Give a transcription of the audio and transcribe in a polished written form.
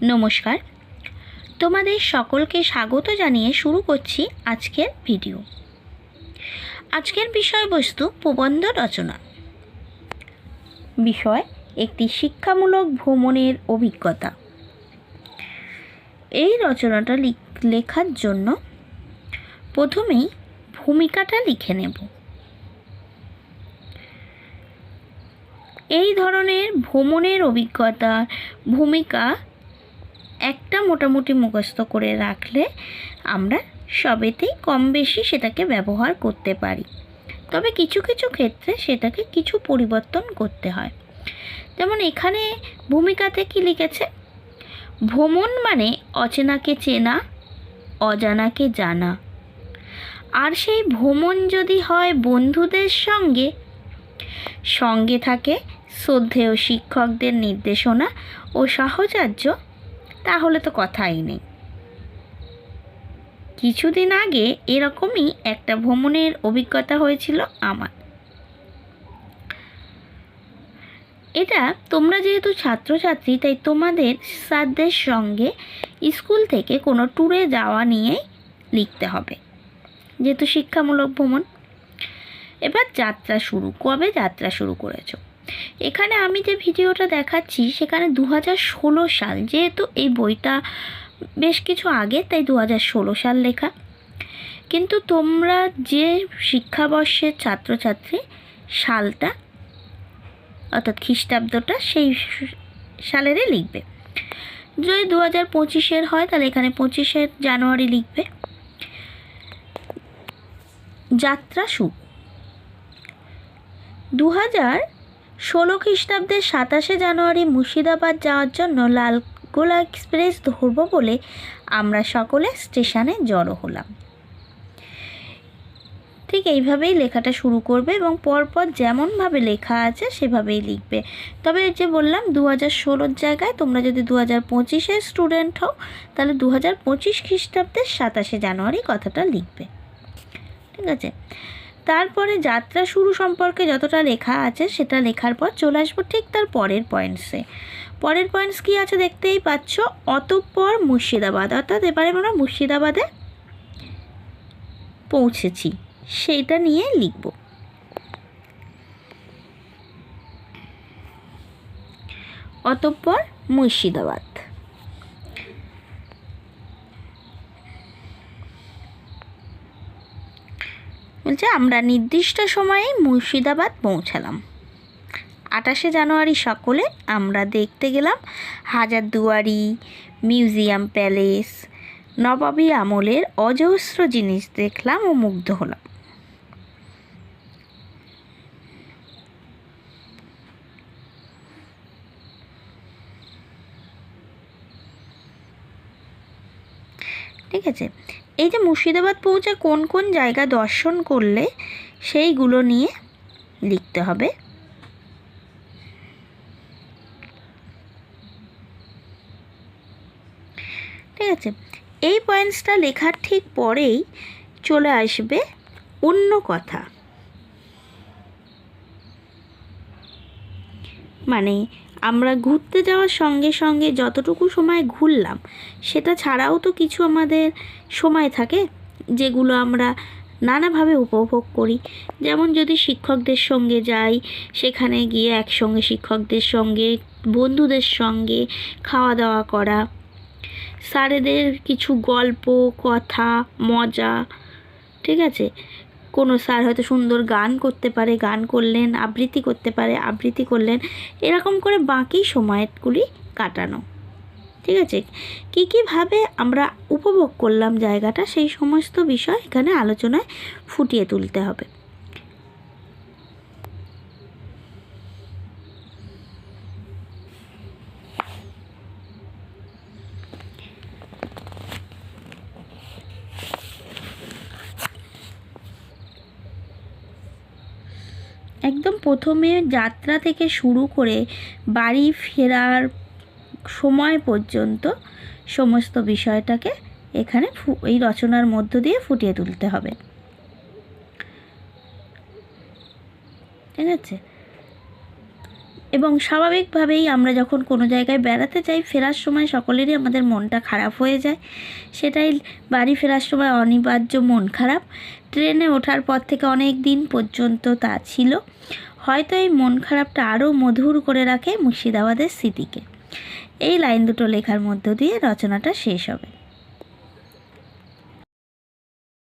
নমস্কার, তোমাদের সকলকে স্বাগত জানিয়ে শুরু করছি আজকের ভিডিও। আজকের বিষয়বস্তু প্রবন্ধ রচনা। বিষয় একটি শিক্ষামূলক ভ্রমণের অভিজ্ঞতা। এই রচনাটা লেখার জন্য প্রথমেই ভূমিকাটা লিখে নেব। এই ধরনের ভ্রমণের অভিজ্ঞতার ভূমিকা একটা মোটামুটি মুখস্থ করে রাখলে আমরা সবেতেই কম বেশি সেটাকে ব্যবহার করতে পারি। তবে কিছু কিছু ক্ষেত্রে সেটাকে কিছু পরিবর্তন করতে হয়। যেমন এখানে ভূমিকাতে কি লিখেছে, ভ্রমণ মানে অচেনাকে চেনা, অজানাকে জানা। আর সেই ভ্রমণ যদি হয় বন্ধুদের সঙ্গে, সঙ্গে থাকে শ্রদ্ধেয় শিক্ষকদের নির্দেশনা ও সাহচর্য, তাহলে তো কথাই নেই। কিছুদিন আগে এরকমই একটা ভ্রমণের অভিজ্ঞতা হয়েছিল আমার। এটা তোমরা যেহেতু ছাত্রছাত্রী, তাই তোমাদের স্যারদের সঙ্গে স্কুল থেকে কোনো ট্যুরে যাওয়া নিয়েই লিখতে হবে, যেহেতু শিক্ষামূলক ভ্রমণ। এবার যাত্রা শুরু, কবে যাত্রা শুরু করেছো? এখানে আমি যে ভিডিওটা দেখাচ্ছি সেখানে 2016 সাল, যেহেতু এই বইটা বেশ কিছু আগে, তাই 2016 সাল লেখা। কিন্তু তোমরা যে শিক্ষাবর্ষের ছাত্রছাত্রী, সালটা অর্থাৎ খ্রিস্টাব্দটা সেই সালেরই লিখবে। যদি 2025-এর হয় তাহলে এখানে 25শে জানুয়ারি লিখবে। যাত্রা শুরু 2016 খ্রিস্টাব্দের 27শে জানুয়ারি মুর্শিদাবাদ যাওয়ার জন্য লালগোলা এক্সপ্রেস ধরব বলে আমরা সকলে স্টেশনে জড়ো হলাম। ঠিক এইভাবেই লেখাটা শুরু করবে এবং পরপর যেমনভাবে লেখা আছে সেভাবেই লিখবে। তবে যে বললাম 2016 জায়গায় তোমরা যদি 2025-এর স্টুডেন্ট হও তাহলে 2025 খ্রিস্টাব্দের 27শে জানুয়ারি কথাটা লিখবে। ঠিক আছে, তারপরে যাত্রা শুরু সম্পর্কে যতটা লেখা আছে সেটা লেখার পর চলে আসবো ঠিক তার পরের পয়েন্টসে। পরের পয়েন্টস কী আছে দেখতেই পাচ্ছ, অতঃপর মুর্শিদাবাদ, অর্থাৎ এবারে আমরা মুর্শিদাবাদে পৌঁছেছি, সেইটা নিয়ে লিখব। অতঃপর মুর্শিদাবাদ। বলছে আমরা নির্দিষ্ট সময়ে মুর্শিদাবাদ পৌঁছালাম। 28শে জানুয়ারি সকলে আমরা দেখতে গেলাম হাজারদুয়ারি, মিউজিয়াম প্যালেস, নবাবী আমলের অজস্র জিনিস দেখলাম ও মুগ্ধ হলাম। ঠিক আছে, এই যে মুর্শিদাবাদ পৌঁছে কোন কোন জায়গা দর্শন করলে সেইগুলো নিয়ে লিখতে হবে। ঠিক আছে, এই পয়েন্টসটা লেখার ঠিক পরেই চলে আসবে অন্য কথা। মানে আমরা ঘুরতে যাওয়ার সঙ্গে সঙ্গে যতটুকু সময় ঘুরলাম সেটা ছাড়াও তো কিছু আমাদের সময় থাকে যেগুলো আমরা নানাভাবে উপভোগ করি। যেমন যদি শিক্ষকদের সঙ্গে যাই, সেখানে গিয়ে একসঙ্গে শিক্ষকদের সঙ্গে, বন্ধুদের সঙ্গে খাওয়া দাওয়া করা, স্যারেদের কিছু গল্প, কথা, মজা। ঠিক আছে, কোনো স্যার হয়তো সুন্দর গান করতে পারে, গান করলেন, আবৃত্তি করতে পারে, আবৃত্তি করলেন, এরকম করে বাকি সময়গুলি কাটানো। ঠিক আছে, কী কীভাবে আমরা উপভোগ করলাম জায়গাটা, সেই সমস্ত বিষয় এখানে আলোচনায় ফুটিয়ে তুলতে হবে। একদম প্রথমে যাত্রা থেকে শুরু করে বাড়ি ফেরার সময় পর্যন্ত সমস্ত বিষয়টাকে এখানে এই রচনার মধ্য দিয়ে ফুটিয়ে তুলতে হবে। ঠিক আছে, এবং স্বাভাবিকভাবেই আমরা যখন কোনো জায়গায় বেড়াতে যাই, ফেরার সময় সকলেরই আমাদের মনটা খারাপ হয়ে যায়। সেটাই বাড়ি ফেরার সময় অনিবার্য মন খারাপ। ট্রেনে ওঠার পর থেকে অনেক দিন পর্যন্ত তা ছিল। হয়তো এই মন খারাপটা আরও মধুর করে রাখে মুর্শিদাবাদের স্মৃতিকে। এই লাইন দুটো লেখার মধ্য দিয়ে রচনাটা শেষ হবে।